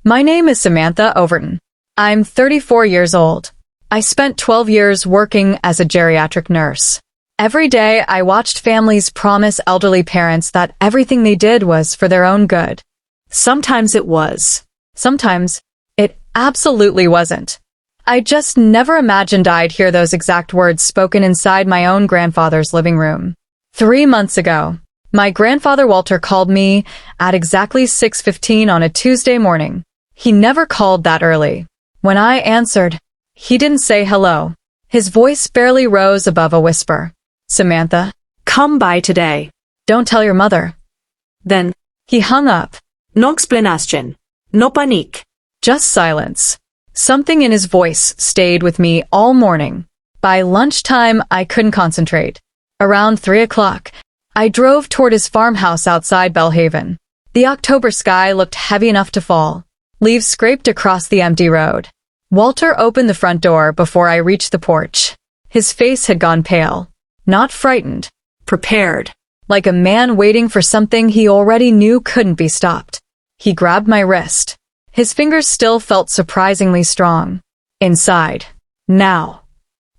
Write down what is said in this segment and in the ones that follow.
My name is Samantha Overton. I'm 34 years old. I spent 12 years working as a geriatric nurse. Every day, I watched families promise elderly parents that everything they did was for their own good. Sometimes it was. Sometimes it absolutely wasn't. I just never imagined I'd hear those exact words spoken inside my own grandfather's living room. 3 months ago, my grandfather Walter called me at exactly 6:15 on a Tuesday morning. He never called that early. When I answered, he didn't say hello. His voice barely rose above a whisper. "Samantha, Come by today. don't tell your mother." Then, He hung up. no explanation. No panic. Just silence. Something in his voice stayed with me all morning. By lunchtime, I couldn't concentrate. Around 3 o'clock, I drove toward his farmhouse outside Belhaven. The October sky looked heavy enough to fall. Leaves scraped across the empty road. Walter opened the front door before I reached the porch. His face had gone pale. Not frightened. Prepared. Like a man waiting for something he already knew couldn't be stopped. He grabbed my wrist. His fingers still felt surprisingly strong. Inside. Now.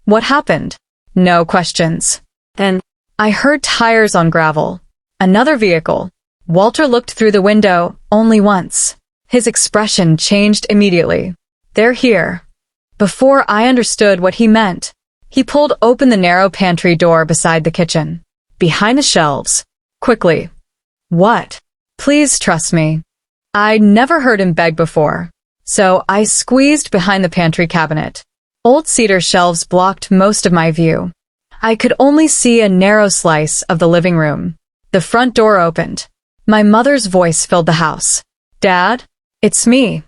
What happened? No questions. Then, I heard tires on gravel. Another vehicle. Walter looked through the window only once. His expression changed immediately. "They're here." Before I understood what he meant, he pulled open the narrow pantry door beside the kitchen. Behind the shelves. Quickly. "What?" "Please trust me." I'd never heard him beg before, so I squeezed behind the pantry cabinet. Old cedar shelves blocked most of my view. I could only see a narrow slice of the living room. The front door opened. My mother's voice filled the house. "Dad? It's me."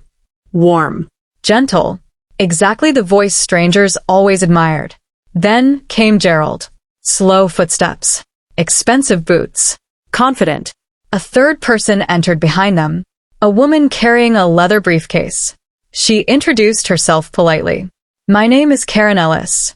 warm. Gentle. Exactly the voice strangers always admired. Then came Gerald. Slow footsteps. Expensive boots. Confident. A third person entered behind them. A woman carrying a leather briefcase. She introduced herself politely. "My name is Karen Ellis."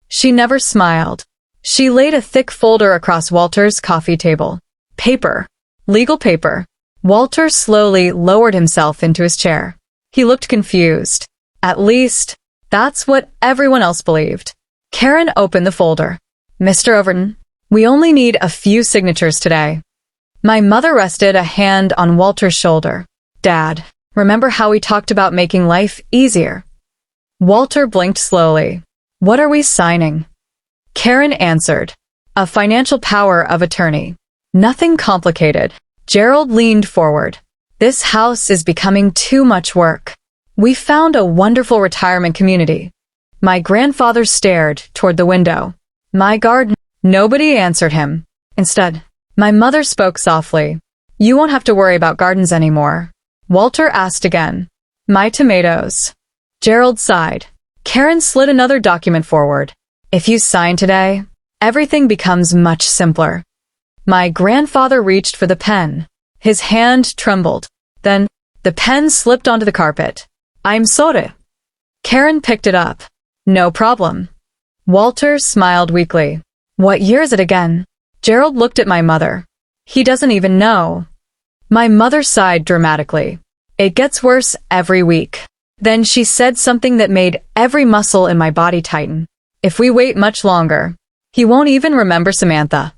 She never smiled. She laid a thick folder across Walter's coffee table. Paper. Legal paper. Walter slowly lowered himself into his chair. He looked confused. At least, that's what everyone else believed. Karen opened the folder. "Mr. Overton, we only need a few signatures today." My mother rested a hand on Walter's shoulder. "Dad, remember how we talked about making life easier?" Walter blinked slowly. "What are we signing?" Karen answered. "A financial power of attorney. Nothing complicated." Gerald leaned forward. "This house is becoming too much work. We found a wonderful retirement community." My grandfather stared toward the window. "My garden." Nobody answered him. Instead, my mother spoke softly. "You won't have to worry about gardens anymore." Walter asked again. "My tomatoes." Gerald sighed. Karen slid another document forward. "If you sign today, everything becomes much simpler." My grandfather reached for the pen. His hand trembled. Then, the pen slipped onto the carpet. "I'm sorry." Karen picked it up. "No problem." Walter smiled weakly. "What year is it again?" Gerald looked at my mother. "He doesn't even know." My mother sighed dramatically. "It gets worse every week." Then she said something that made every muscle in my body tighten. "If we wait much longer, he won't even remember Samantha."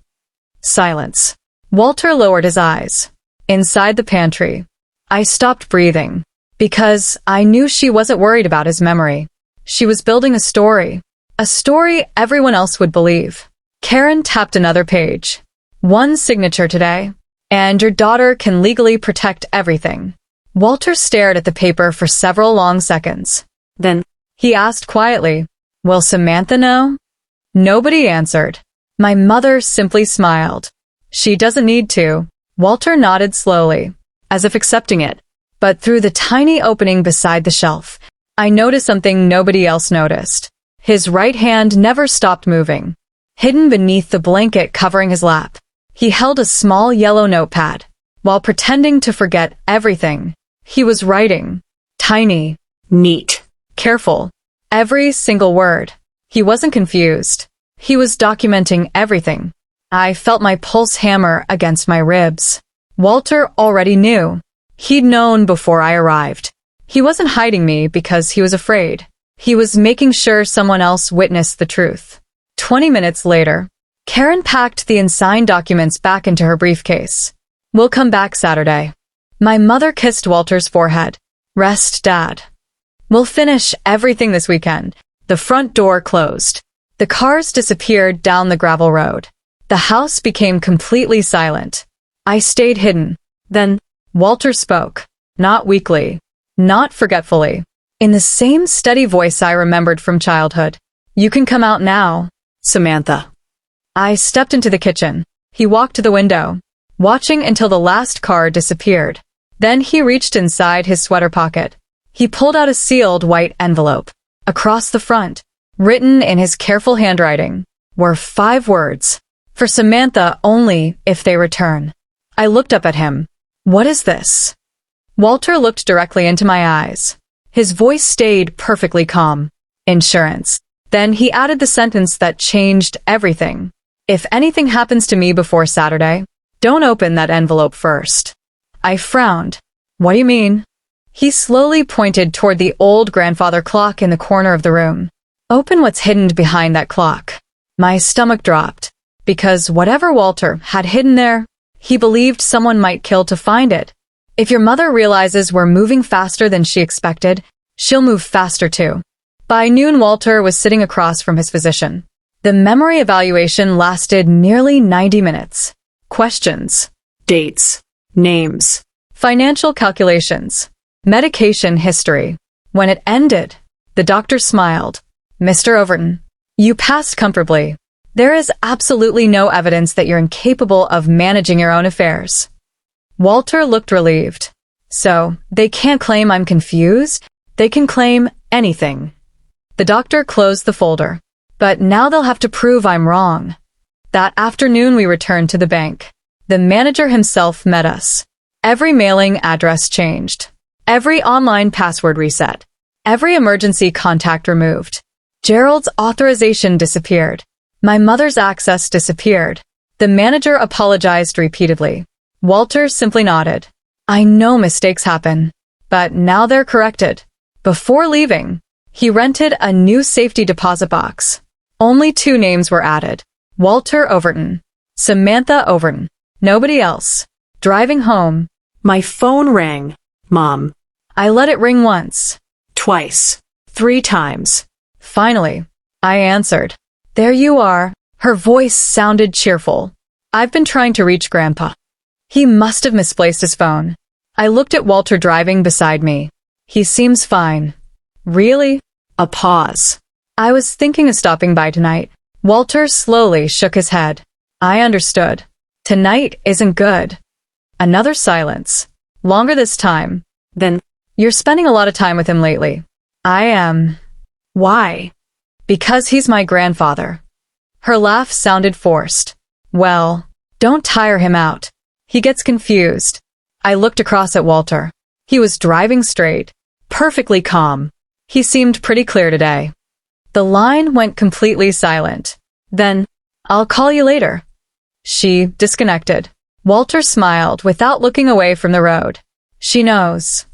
Silence. Walter lowered his eyes. Inside the pantry. I stopped breathing. Because I knew she wasn't worried about his memory. She was building a story. A story everyone else would believe. Karen tapped another page. "One signature today, and your daughter can legally protect everything." Walter stared at the paper for several long seconds. Then, he asked quietly, "Will Samantha know?" Nobody answered. My mother simply smiled. "She doesn't need to." Walter nodded slowly, as if accepting it. But through the tiny opening beside the shelf, I noticed something nobody else noticed. His right hand never stopped moving. Hidden beneath the blanket covering his lap, he held a small yellow notepad. While pretending to forget everything, he was writing. Tiny. neat. Careful. Every single word. He wasn't confused. He was documenting everything. I felt my pulse hammer against my ribs. Walter already knew. He'd known before I arrived. He wasn't hiding me because he was afraid. He was making sure someone else witnessed the truth. 20 minutes later, Karen packed the unsigned documents back into her briefcase. We'll come back Saturday. My mother kissed Walter's forehead. Rest, Dad. We'll finish everything this weekend. The front door closed. The cars disappeared down the gravel road. The house became completely silent. I stayed hidden. Then, Walter spoke. Not weakly. Not forgetfully. In the same steady voice I remembered from childhood. You can come out now, Samantha. I stepped into the kitchen. He walked to the window, watching until the last car disappeared. Then he reached inside his sweater pocket. He pulled out a sealed white envelope. Across the front, written in his careful handwriting, were 5 words. For Samantha only if they return. I looked up at him. What is this? Walter looked directly into my eyes. His voice stayed perfectly calm. Insurance. Then he added the sentence that changed everything. If anything happens to me before Saturday, don't open that envelope first. I frowned. What do you mean? He slowly pointed toward the old grandfather clock in the corner of the room. Open what's hidden behind that clock. My stomach dropped, because whatever Walter had hidden there, he believed someone might kill to find it. If your mother realizes we're moving faster than she expected, she'll move faster too. By noon, Walter was sitting across from his physician. The memory evaluation lasted nearly 90 minutes. Questions. Dates. Names. Financial calculations. Medication history. When it ended, the doctor smiled. Mr. Overton, you passed comfortably. There is absolutely no evidence that you're incapable of managing your own affairs. Walter looked relieved. So, they can't claim I'm confused? They can claim anything. The doctor closed the folder. But now they'll have to prove I'm wrong. That afternoon we returned to the bank. The manager himself met us. Every mailing address changed. Every online password reset. Every emergency contact removed. Gerald's authorization disappeared. My mother's access disappeared. The manager apologized repeatedly. Walter simply nodded. I know mistakes happen, but now they're corrected. Before leaving, he rented a new safety deposit box. Only 2 names were added. Walter Overton. Samantha Overton. Nobody else. Driving home. My phone rang, Mom. I let it ring once. Twice. 3 times. Finally, I answered. There you are. Her voice sounded cheerful. I've been trying to reach Grandpa. He must have misplaced his phone. I looked at Walter driving beside me. He seems fine. Really? A pause. I was thinking of stopping by tonight. Walter slowly shook his head. I understood. Tonight isn't good. Another silence. Longer this time. Then, you're spending a lot of time with him lately. I am. Why? Because he's my grandfather. Her laugh sounded forced. Well, don't tire him out. He gets confused. I looked across at Walter. He was driving straight, perfectly calm. He seemed pretty clear today. The line went completely silent. Then, I'll call you later. She disconnected. Walter smiled without looking away from the road. She knows.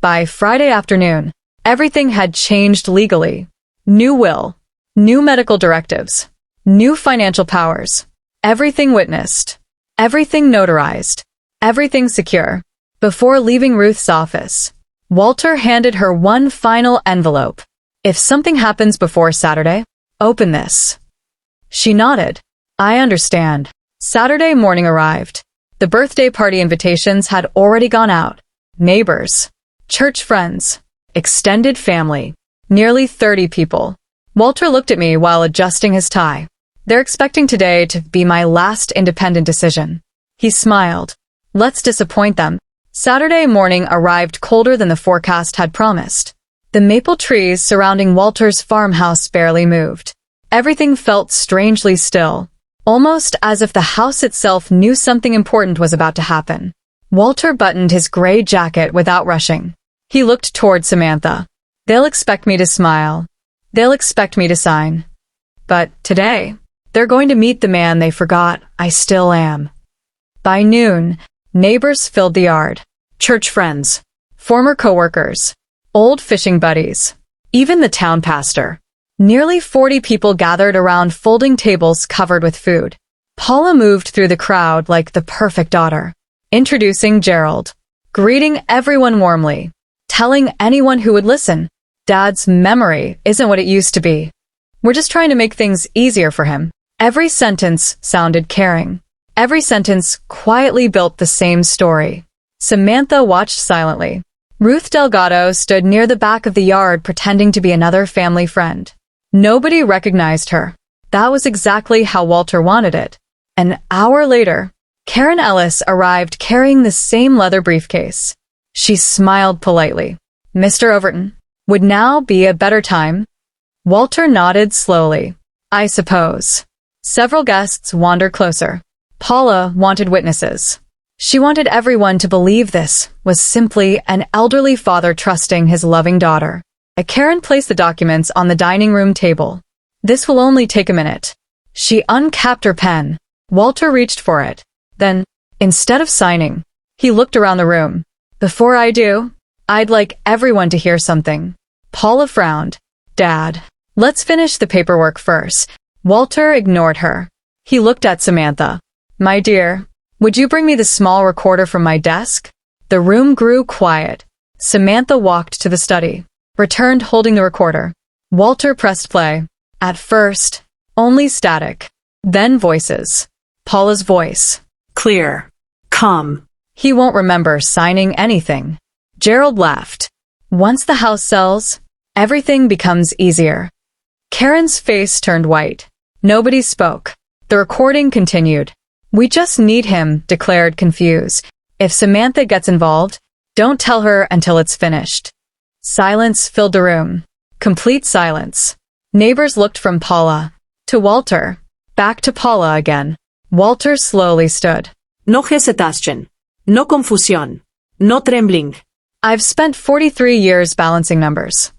By Friday afternoon, everything had changed legally. New will, new medical directives, new financial powers. Everything witnessed. Everything notarized. Everything secure. Before leaving Ruth's office, Walter handed her one final envelope. If something happens before Saturday, open this. She nodded. I understand. Saturday morning arrived. The birthday party invitations had already gone out. Neighbors, church friends, extended family, nearly 30 people. Walter looked at me while adjusting his tie. They're expecting today to be my last independent decision. He smiled. Let's disappoint them. Saturday morning arrived colder than the forecast had promised. The maple trees surrounding Walter's farmhouse barely moved. Everything felt strangely still, almost as if the house itself knew something important was about to happen. Walter buttoned his gray jacket without rushing. He looked toward Samantha. They'll expect me to smile. They'll expect me to sign. But today, they're going to meet the man they forgot I still am. By noon, neighbors filled the yard. Church friends, former coworkers, old fishing buddies, even the town pastor. Nearly 40 people gathered around folding tables covered with food. Paula moved through the crowd like the perfect daughter, introducing Gerald, greeting everyone warmly, telling anyone who would listen, Dad's memory isn't what it used to be. We're just trying to make things easier for him. Every sentence sounded caring. Every sentence quietly built the same story. Samantha watched silently. Ruth Delgado stood near the back of the yard pretending to be another family friend. Nobody recognized her. That was exactly how Walter wanted it. An hour later, Karen Ellis arrived carrying the same leather briefcase. She smiled politely. Mr. Overton, would now be a better time? Walter nodded slowly. I suppose. Several guests wandered closer. Paula wanted witnesses. She wanted everyone to believe this was simply an elderly father trusting his loving daughter. Karen placed the documents on the dining room table. This will only take a minute. She uncapped her pen. Walter reached for it. Then, instead of signing, he looked around the room. Before I do, I'd like everyone to hear something. Paula frowned. Dad, let's finish the paperwork first. Walter ignored her. He looked at Samantha. My dear, would you bring me the small recorder from my desk? The room grew quiet. Samantha walked to the study, returned holding the recorder. Walter pressed play. At first, only static. Then voices. Paula's voice. Clear. Calm. He won't remember signing anything. Gerald laughed. Once the house sells, everything becomes easier. Karen's face turned white. Nobody spoke. The recording continued. We just need him, declared confused. If Samantha gets involved, don't tell her until it's finished. Silence filled the room. Complete silence. Neighbors looked from Paula to Walter, back to Paula again. Walter slowly stood. No hesitación. No confusión. No trembling. I've spent 43 years balancing numbers.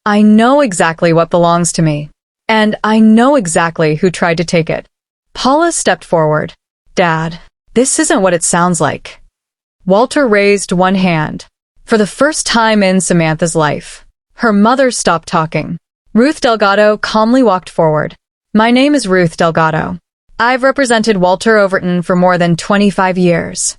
I know exactly what belongs to me. And I know exactly who tried to take it. Paula stepped forward. Dad, this isn't what it sounds like. Walter raised one hand. For the first time in Samantha's life, her mother stopped talking. Ruth Delgado calmly walked forward. My name is Ruth Delgado. I've represented Walter Overton for more than 25 years.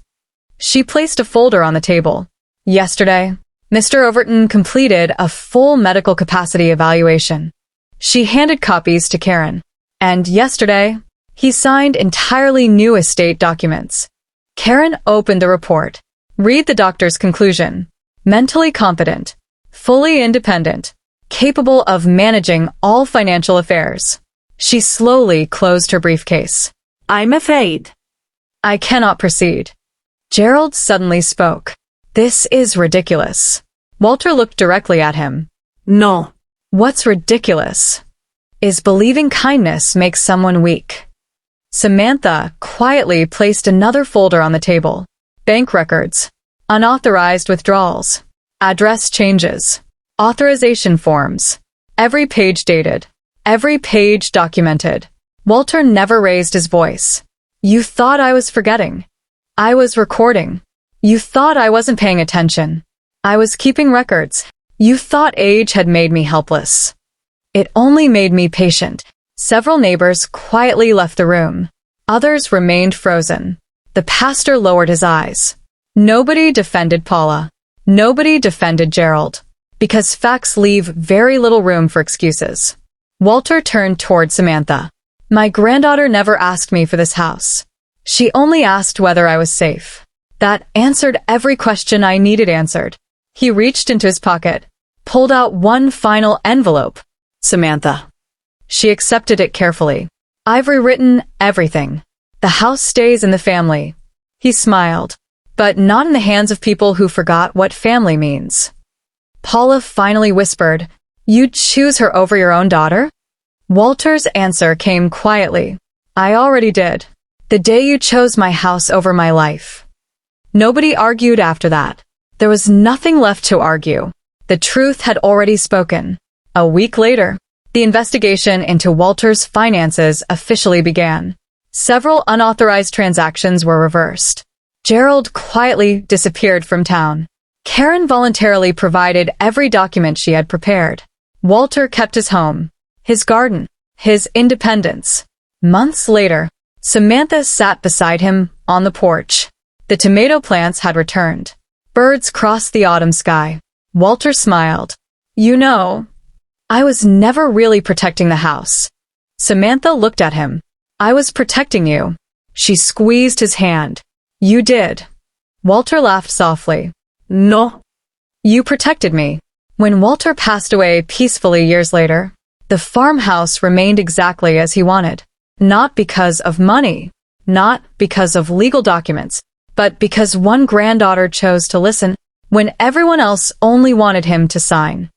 She placed a folder on the table. Yesterday, Mr. Overton completed a full medical capacity evaluation. She handed copies to Karen. And yesterday, he signed entirely new estate documents. Karen opened the report. Read the doctor's conclusion. Mentally competent, fully independent, capable of managing all financial affairs. She slowly closed her briefcase. I'm afraid. I cannot proceed. Gerald suddenly spoke. This is ridiculous. Walter looked directly at him. No. What's ridiculous is believing kindness makes someone weak. Samantha quietly placed another folder on the table. Bank records, unauthorized withdrawals, address changes, authorization forms, every page dated, every page documented. Walter never raised his voice. You thought I was forgetting. I was recording. You thought I wasn't paying attention. I was keeping records. You thought age had made me helpless. It only made me patient. Several neighbors quietly left the room. Others remained frozen. The pastor lowered his eyes. Nobody defended Paula. Nobody defended Gerald. Because facts leave very little room for excuses. Walter turned toward Samantha. My granddaughter never asked me for this house. She only asked whether I was safe. That answered every question I needed answered. He reached into his pocket, pulled out one final envelope. Samantha. She accepted it carefully. I've rewritten everything. The house stays in the family. He smiled, but not in the hands of people who forgot what family means. Paula finally whispered, You'd choose her over your own daughter? Walter's answer came quietly. I already did. The day you chose my house over my life. Nobody argued after that. There was nothing left to argue. The truth had already spoken. A week later, the investigation into Walter's finances officially began. Several unauthorized transactions were reversed. Gerald quietly disappeared from town. Karen voluntarily provided every document she had prepared. Walter kept his home, his garden, his independence. Months later, Samantha sat beside him on the porch. The tomato plants had returned. Birds crossed the autumn sky. Walter smiled. You know, I was never really protecting the house. Samantha looked at him. I was protecting you. She squeezed his hand. You did. Walter laughed softly. No. You protected me. When Walter passed away peacefully years later, the farmhouse remained exactly as he wanted. Not because of money, not because of legal documents, but because one granddaughter chose to listen when everyone else only wanted him to sign.